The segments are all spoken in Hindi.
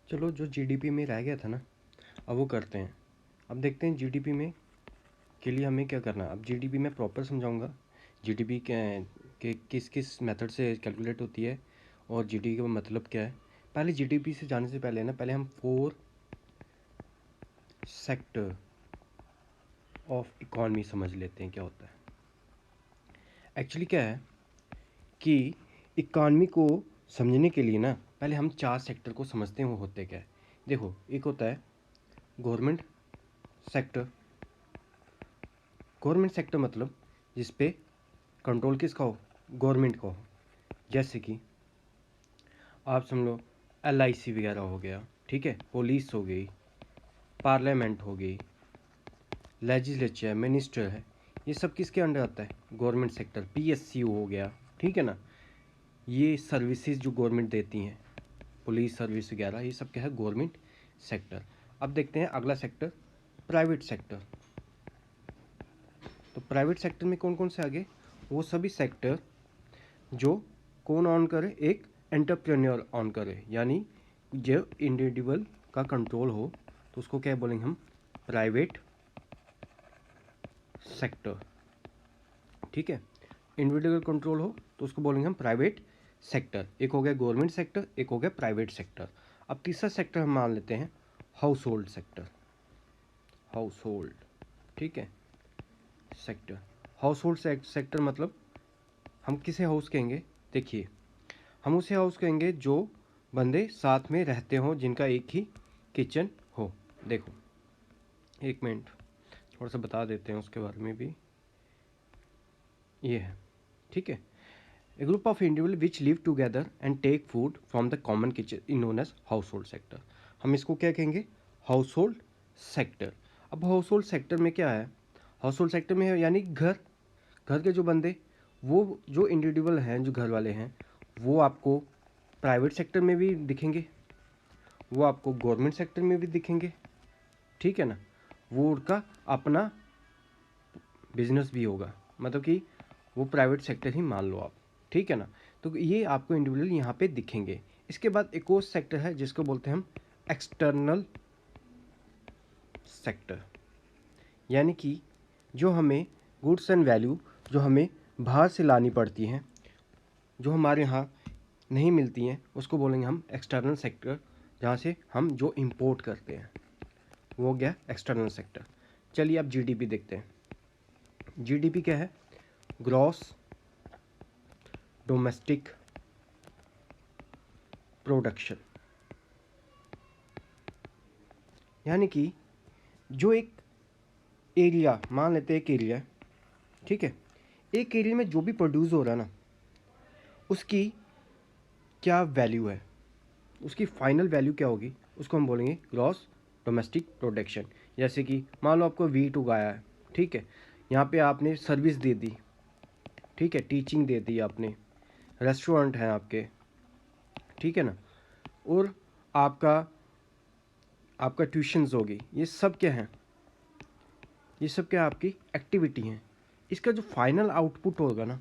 चलो जो जीडीपी में रह गया था ना, अब वो करते हैं। अब देखते हैं जीडीपी में के लिए हमें क्या करना है। अब जीडीपी मैं प्रॉपर समझाऊंगा, जीडीपी के किस किस मेथड से कैलकुलेट होती है और जीडीपी का मतलब क्या है। पहले जीडीपी से जाने से पहले ना, पहले हम 4 सेक्टर ऑफ इकॉनमी समझ लेते हैं क्या होता है। एक्चुअली क्या है कि इकॉनमी को समझने के लिए ना, पहले हम 4 सेक्टर को समझते हैं वो होते क्या है। देखो, एक होता है गवर्नमेंट सेक्टर। गवर्नमेंट सेक्टर मतलब जिस पे कंट्रोल किसका हो, गवर्नमेंट का हो। जैसे कि आप समझ लो एलआईसी वगैरह हो गया, ठीक है, पुलिस हो गई, पार्लियामेंट हो गई, लेजिस्लेचर, मिनिस्टर है, ये सब किसके अंडर आता है, गवर्नमेंट सेक्टर। पीएसयू हो गया, ठीक है ना, ये सर्विसेज जो गवर्नमेंट देती हैं, पुलिस सर्विस वगैरह, ये सब क्या है, गवर्नमेंट सेक्टर। अब देखते हैं अगला सेक्टर, प्राइवेट सेक्टर। तो प्राइवेट सेक्टर में कौन कौन से आगे, वो सभी सेक्टर जो कौन ऑन करे, एक एंटरप्रेन्योर ऑन करे, यानी जो इंडिविजुअल का कंट्रोल हो, तो उसको क्या बोलेंगे हम, प्राइवेट सेक्टर। ठीक है, इंडिविजुअल कंट्रोल हो तो उसको बोलेंगे हम प्राइवेट सेक्टर। एक हो गया गवर्नमेंट सेक्टर, एक हो गया प्राइवेट सेक्टर। अब तीसरा सेक्टर हम मान लेते हैं house hold sector. House hold, ठीक है, सेक्टर। हाउस होल्ड सेक्टर मतलब हम किसे हाउस कहेंगे, देखिए, हम उसे हाउस कहेंगे जो बंदे साथ में रहते हों, जिनका एक ही किचन हो। देखो, एक मिनट, थोड़ा सा बता देते हैं उसके बारे में भी। ये है, ठीक है, A group of individuals which live together and take food from the common kitchen is known as household sector। हम इसको क्या कहेंगे, हाउस होल्ड सेक्टर। अब हाउस होल्ड सेक्टर में क्या है, हाउस होल्ड सेक्टर में है यानी घर, घर के जो बंदे, वो जो इंडिविजुअल हैं, जो घर वाले हैं, वो आपको प्राइवेट सेक्टर में भी दिखेंगे, वो आपको गवर्नमेंट सेक्टर में भी दिखेंगे, ठीक है ना, वो उनका अपना बिजनेस भी होगा, मतलब कि वो प्राइवेट सेक्टर ही मान लो आप, ठीक है ना। तो ये आपको इंडिविजुअल यहाँ पे दिखेंगे। इसके बाद एक और सेक्टर है जिसको बोलते हैं हम एक्सटर्नल सेक्टर, यानी कि जो हमें गुड्स एंड वैल्यू, जो हमें बाहर से लानी पड़ती हैं, जो हमारे यहाँ नहीं मिलती हैं, उसको बोलेंगे हम एक्सटर्नल सेक्टर। जहाँ से हम जो इंपोर्ट करते हैं वो हो गया एक्सटर्नल सेक्टर। चलिए अब जीडीपी देखते हैं। जीडीपी क्या है, ग्रॉस डोमेस्टिक प्रोडक्शन, यानी कि जो एक एरिया, मान लेते हैं एक एरिया है, ठीक है, एक एरिया में जो भी प्रोड्यूस हो रहा है ना, उसकी क्या वैल्यू है, उसकी फाइनल वैल्यू क्या होगी, उसको हम बोलेंगे ग्रॉस डोमेस्टिक प्रोडक्शन। जैसे कि मान लो आपको वीट उगाया है, ठीक है, यहाँ पे आपने सर्विस दे दी, ठीक है, टीचिंग दे दी आपने, रेस्टोरेंट हैं आपके, ठीक है ना, और आपका आपका ट्यूशन्स होगी, ये सब क्या है, ये सब क्या आपकी एक्टिविटी हैं। इसका जो फाइनल आउटपुट होगा ना,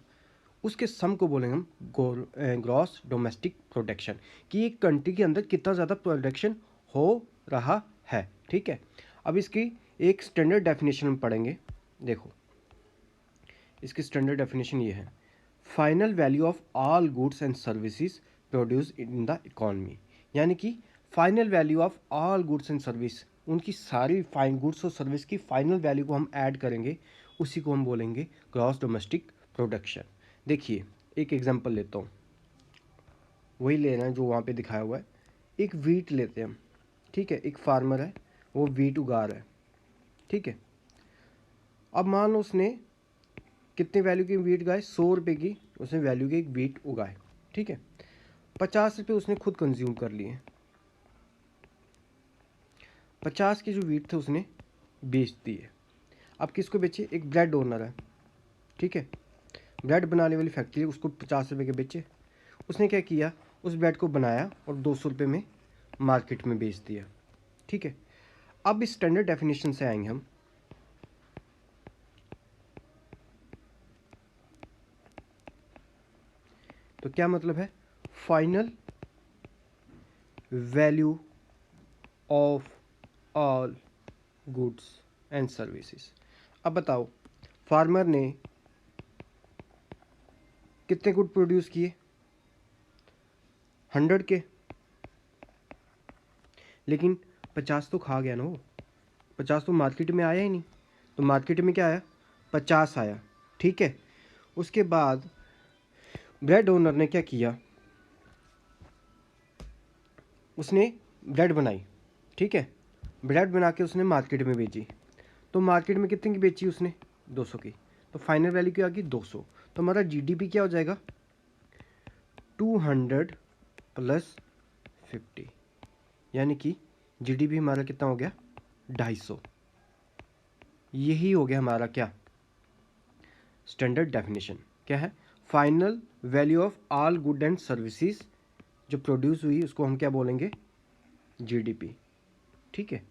उसके सम को बोलेंगे हम ग्रॉस डोमेस्टिक प्रोडक्शन, कि एक कंट्री के अंदर कितना ज़्यादा प्रोडक्शन हो रहा है, ठीक है। अब इसकी एक स्टैंडर्ड डेफिनेशन हम पढ़ेंगे। देखो, इसकी स्टैंडर्ड डेफिनेशन ये है, final value of all goods and services produce in the economy, यानी कि final value of all goods and service, उनकी सारी फाइन गुड्स और सर्विस की फाइनल वैल्यू को हम ऐड करेंगे, उसी को हम बोलेंगे ग्रॉस डोमेस्टिक प्रोडक्शन। देखिए, एक एग्जांपल लेता हूँ, वही लेना है जो वहाँ पे दिखाया हुआ है। एक वीट लेते हैं हम, ठीक है, एक फार्मर है, वो वीट उगा रहा है, ठीक है। अब मान लो उसने कितने वैल्यू की वीट उगाए, 100 रुपये की उसने वैल्यू की एक वीट उगाए, ठीक है। 50 रुपये उसने खुद कंज्यूम कर लिए, 50 की जो वीट थे उसने बेच दिए। अब किसको बेचे, एक ब्रेड ओनर है, ठीक है, ब्रेड बनाने वाली फैक्ट्री, उसको 50 रुपये के बेचे। उसने क्या किया, उस ब्रेड को बनाया और 200 रुपये में मार्केट में बेच दिया, ठीक है। अब इस स्टैंडर्ड डेफिनेशन से आएंगे हम, तो क्या मतलब है, final value of all goods and services. अब बताओ फार्मर ने कितने गुड प्रोड्यूस किए? 100 के, लेकिन 50 तो खा गया ना वो। 50 तो मार्केट में आया ही नहीं। तो मार्केट में क्या आया? 50 आया। ठीक है। उसके बाद ब्रेड ओनर ने क्या किया? उसने ब्रेड बनाई। ठीक है। ब्रेड बना के उसने मार्केट में बेची। तो मार्केट में कितने की बेची उसने? 200 की। तो फाइनल वैल्यू क्या आ गई? 200। तो हमारा जीडीपी क्या हो जाएगा? 200 प्लस 50, यानी कि जीडीपी हमारा कितना हो गया? 250। यही हो गया हमारा क्या? Standard definition. क्या है? Final value of all good and services जो प्रोड्यूस हुई उसको हम क्या बोलेंगे? जीडीपी। ठीक है,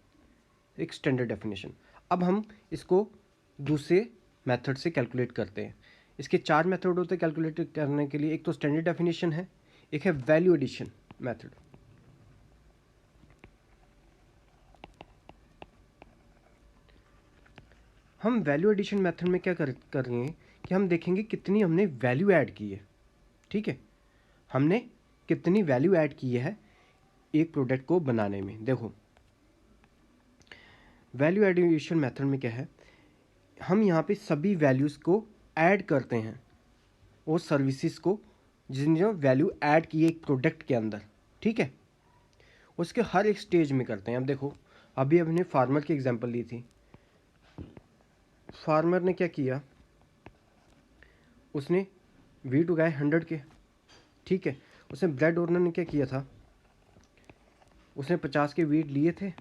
एक स्टैंडर्ड डेफिनेशन। अब हम इसको दूसरे मेथड से कैलकुलेट करते हैं। इसके 4 मेथड होते हैं कैलकुलेट करने के लिए। एक तो स्टैंडर्ड डेफिनेशन है, एक है वैल्यू एडिशन मेथड। हम वैल्यू एडिशन मेथड में क्या कर रहे हैं कि हम देखेंगे कितनी हमने वैल्यू ऐड की है। ठीक है, हमने कितनी वैल्यू ऐड की है एक प्रोडक्ट को बनाने में। देखो वैल्यू एडिशन मेथड में क्या है, हम यहाँ पे सभी वैल्यूज़ को ऐड करते हैं, वो सर्विसेज को जिसने वैल्यू ऐड की है एक प्रोडक्ट के अंदर। ठीक है, उसके हर एक स्टेज में करते हैं। अब देखो अभी हमने फार्मर की एग्जांपल ली थी। फार्मर ने क्या किया? उसने वीट उगाए 100 के। ठीक है, उसने ब्रेड ओनर ने क्या किया था? उसने 50 के वीट लिए थे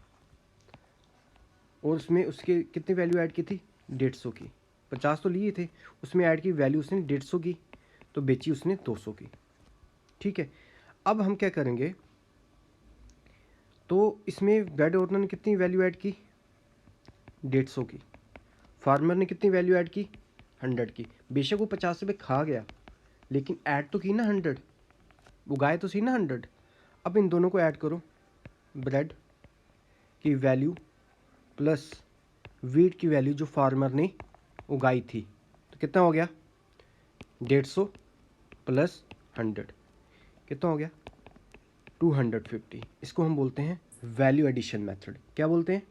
और उसमें उसके कितनी वैल्यू ऐड की थी? 150 की। 50 तो लिए थे, उसमें ऐड की वैल्यू उसने 150 की, तो बेची उसने 200 की। ठीक है, अब हम क्या करेंगे? तो इसमें ब्रेड ओनर ने कितनी वैल्यू ऐड की? 150 की। फार्मर ने कितनी वैल्यू ऐड की? 100 की। बेशक वो 50 रुपये खा गया, लेकिन ऐड तो की ना 100, उगाए तो सी ना 100। अब इन दोनों को ऐड करो, ब्रेड की वैल्यू प्लस वीट की वैल्यू जो फार्मर ने उगाई थी, तो कितना हो गया? 150 प्लस 100 कितना हो गया? 250। इसको हम बोलते हैं वैल्यू एडिशन मेथड। क्या बोलते हैं?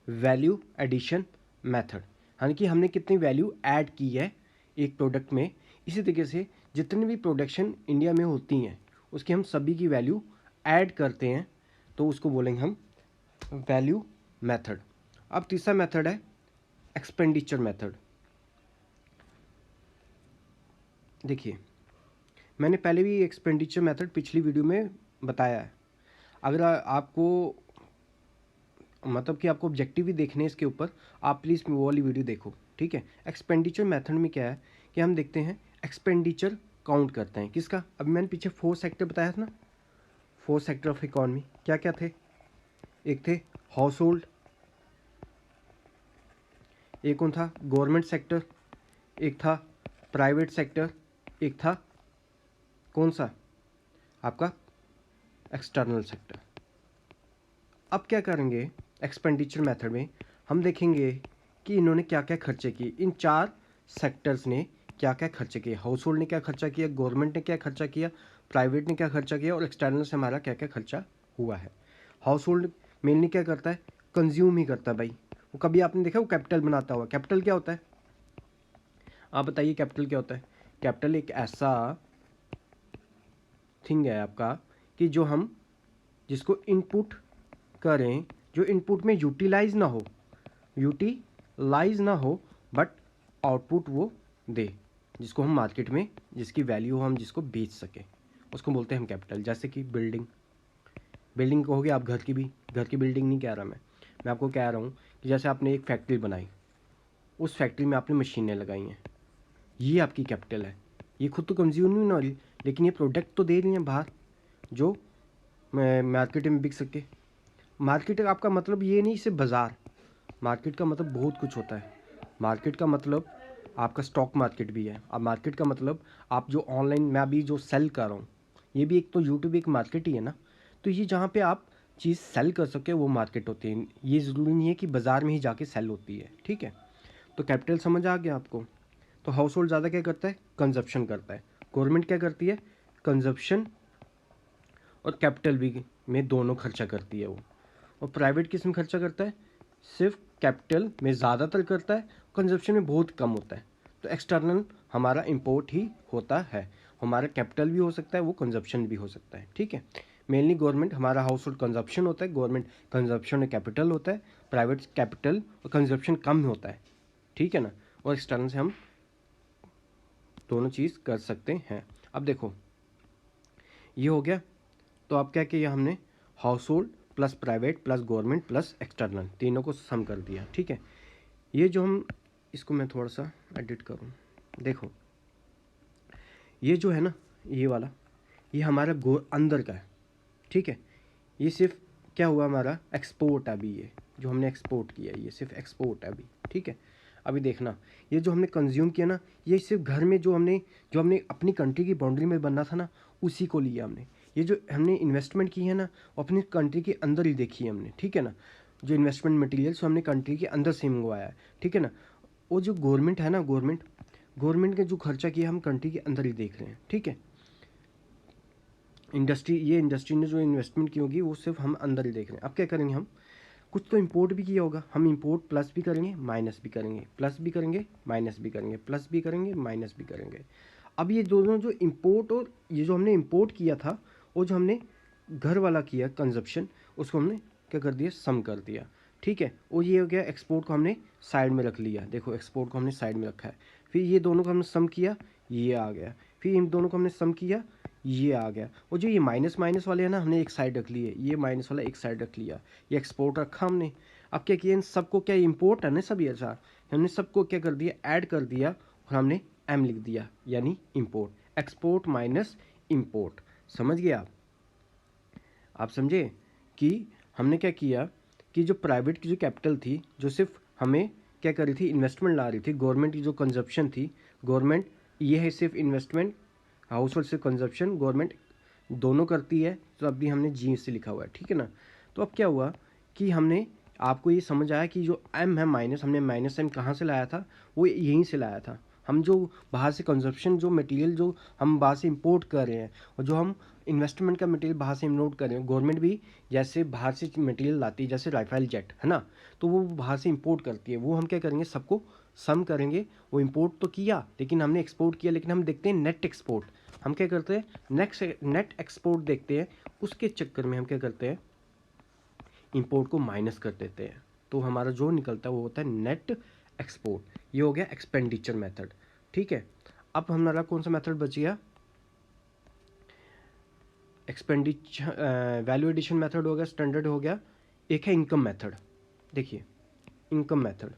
Value addition method. यानी कि हमने कितनी वैल्यू ऐड की है एक प्रोडक्ट में। इसी तरीके से जितनी भी प्रोडक्शन इंडिया में होती हैं उसकी हम सभी की वैल्यू ऐड करते हैं, तो उसको बोलेंगे हम वैल्यू मेथड। अब तीसरा मेथड है एक्सपेंडिचर मेथड। देखिए मैंने पहले भी एक्सपेंडिचर मेथड पिछली वीडियो में बताया है। अगर आपको मतलब कि आपको ऑब्जेक्टिव भी देखने इसके ऊपर, आप प्लीज़ वो वाली वीडियो देखो। ठीक है, एक्सपेंडिचर मेथड में क्या है कि हम देखते हैं एक्सपेंडिचर काउंट करते हैं किसका? अभी मैंने पीछे 4 सेक्टर बताया था ना, 4 सेक्टर ऑफ इकॉनमी क्या क्या थे? एक थे हाउस होल्ड, एक कौन था? गवर्नमेंट सेक्टर, एक था प्राइवेट सेक्टर, एक था कौन सा? आपका एक्सटर्नल सेक्टर। अब क्या करेंगे एक्सपेंडिचर मेथड में? हम देखेंगे कि इन्होंने क्या क्या खर्चे किए, इन 4 सेक्टर्स ने क्या क्या खर्चे किए। हाउस होल्ड ने क्या खर्चा किया, गवर्नमेंट ने क्या खर्चा किया, प्राइवेट ने क्या खर्चा किया, और एक्सटर्नल से हमारा क्या क्या खर्चा हुआ है। हाउस होल्ड मेनली क्या करता है? कंज्यूम ही करता है भाई। वो कभी आपने देखा वो कैपिटल बनाता हुआ? कैपिटल क्या होता है? आप बताइए कैपिटल क्या होता है? कैपिटल एक ऐसा थिंग है आपका कि जो हम जिसको इनपुट करें, जो इनपुट में यूटिलाइज ना हो बट आउटपुट वो दे, जिसको हम मार्केट में जिसकी वैल्यू हम जिसको बेच सकें, उसको बोलते हैं हम कैपिटल। जैसे कि बिल्डिंग कहोगे आप, घर की बिल्डिंग नहीं कह रहा मैं आपको कह रहा हूँ कि जैसे आपने एक फैक्ट्री बनाई, उस फैक्ट्री में आपने मशीनें लगाई हैं, ये आपकी कैपिटल है। ये खुद तो कंज्यूम नहीं हो रही, लेकिन ये प्रोडक्ट तो दे रही हैं बाहर जो मार्केट में बिक सके। मार्केट आपका मतलब ये नहीं सिर्फ बाज़ार, मार्केट का मतलब बहुत कुछ होता है। मार्केट का मतलब आपका स्टॉक मार्केट भी है। अब मार्केट का मतलब आप जो ऑनलाइन मैं अभी जो सेल कर रहा हूँ, ये भी एक तो यूट्यूब एक मार्केट ही है ना। तो ये जहाँ पे आप चीज़ सेल कर सके वो मार्केट होती है। ये ज़रूरी नहीं है कि बाज़ार में ही जाके सेल होती है, ठीक है। तो कैपिटल समझ आ गया आपको। तो हाउस होल्ड ज़्यादा क्या करता है, कंजप्शन करता है। गवर्नमेंट क्या करती है, कंजप्शन और कैपिटल भी में दोनों खर्चा करती है वो। और प्राइवेट किस में खर्चा करता है, सिर्फ कैपिटल में ज़्यादातर करता है, कंजप्शन में बहुत कम होता है। तो एक्सटर्नल हमारा इंपोर्ट ही होता है, हमारा कैपिटल भी हो सकता है, वो कंजप्शन भी हो सकता है, ठीक है। मेनली गवर्नमेंट हमारा हाउस होल्ड कंजप्शन होता है, गवर्नमेंट कंजप्शन में कैपिटल होता है, प्राइवेट कैपिटल और कंजप्शन कम होता है, ठीक है ना। और एक्सटर्नल से हम दोनों चीज़ कर सकते हैं। अब देखो ये हो गया। तो अब क्या किया हमने, house hold plus private plus government plus external, तीनों को सम कर दिया, ठीक है। ये जो हम, इसको मैं थोड़ा सा एडिट करूँ, देखो ये जो है ना, ये वाला, ये हमारा अंदर का है, ठीक है। ये सिर्फ क्या हुआ, हमारा एक्सपोर्ट है अभी, ये जो हमने एक्सपोर्ट किया ये सिर्फ एक्सपोर्ट है अभी, ठीक है। अभी देखना, ये जो हमने कंज्यूम किया ना, ये सिर्फ घर में जो हमने अपनी कंट्री की बाउंड्री में बनना था ना, उसी को लिया हमने। ये जो हमने इन्वेस्टमेंट की है ना, वो अपनी कंट्री के अंदर ही देखी है हमने, ठीक है ना। जो इन्वेस्टमेंट मटेरियल्स हमने कंट्री के अंदर से मंगवाया है, ठीक है ना। वो जो गवर्नमेंट है ना, गवर्नमेंट के जो खर्चा किया हम कंट्री के अंदर ही देख रहे हैं, ठीक है। इंडस्ट्री ने जो इन्वेस्टमेंट की होगी वो सिर्फ हम अंदर ही देख रहे हैं। अब क्या करेंगे हम, कुछ तो इंपोर्ट भी किया होगा, हम इंपोर्ट प्लस भी करेंगे माइनस भी करेंगे, प्लस भी करेंगे माइनस भी करेंगे, प्लस भी करेंगे माइनस भी करेंगे। अब ये दोनों जो इंपोर्ट और ये जो हमने इंपोर्ट किया था, वो जो हमने घर वाला किया कंजप्शन, उसको हमने क्या कर दिया, सम कर दिया, ठीक है। और ये हो गया, एक्सपोर्ट को हमने साइड में रख लिया, देखो एक्सपोर्ट को हमने साइड में रखा है। फिर ये दोनों को हमने सम किया, ये आ गया। फिर इन दोनों को हमने सम किया, ये आ गया। और जो ये माइनस माइनस वाले हैं ना, हमने एक साइड रख लिए, ये माइनस वाला एक साइड रख लिया, ये एक्सपोर्ट रखा हमने। अब क्या किया, इन सबको, क्या इंपोर्ट है ना सब, ये सारा हमने सबको क्या कर दिया, ऐड कर दिया, और हमने एम लिख दिया, यानी इंपोर्ट। एक्सपोर्ट माइनस इंपोर्ट, समझ गए आप समझे कि हमने क्या किया, कि जो प्राइवेट की जो कैपिटल थी, जो सिर्फ हमें क्या कर रही थी, इन्वेस्टमेंट ला रही थी, गवर्नमेंट की जो कंजप्शन थी, गवर्नमेंट ये है सिर्फ इन्वेस्टमेंट, हाउस होल्ड से कंजप्शन गवर्नमेंट दोनों करती है। तो अब भी हमने जी से लिखा हुआ है, ठीक है ना। तो अब क्या हुआ कि हमने, आपको ये समझ आया कि जो एम है माइनस, हमने माइनस एम कहाँ से लाया था, वो यहीं से लाया था। हम जो बाहर से कंजप्शन, जो मटेरियल जो हम बाहर से इंपोर्ट कर रहे हैं, और जो हम इन्वेस्टमेंट का मटेरियल बाहर से इम्पोर्ट कर रहे हैं, गवर्नमेंट भी जैसे बाहर से मटेरियल लाती है, जैसे राफेल जेट है ना, तो वो बाहर से इंपोर्ट करती है, वो हम क्या करेंगे, सबको सम करेंगे। वो इंपोर्ट तो किया, लेकिन हमने एक्सपोर्ट किया, लेकिन हम देखते हैं नेट एक्सपोर्ट, हम क्या करते हैं, नेट एक्सपोर्ट देखते हैं, उसके चक्कर में हम क्या करते हैं, इंपोर्ट को माइनस कर देते हैं। तो हमारा जो निकलता है वो होता है नेट एक्सपोर्ट। ये हो गया एक्सपेंडिचर मेथड, ठीक है। अब हमारा कौन सा मेथड बच गया, एक्सपेंडिचर, वैल्यू एडिशन मेथड हो गया, स्टैंडर्ड हो गया। एक है इनकम मेथड, देखिए इनकम मेथड,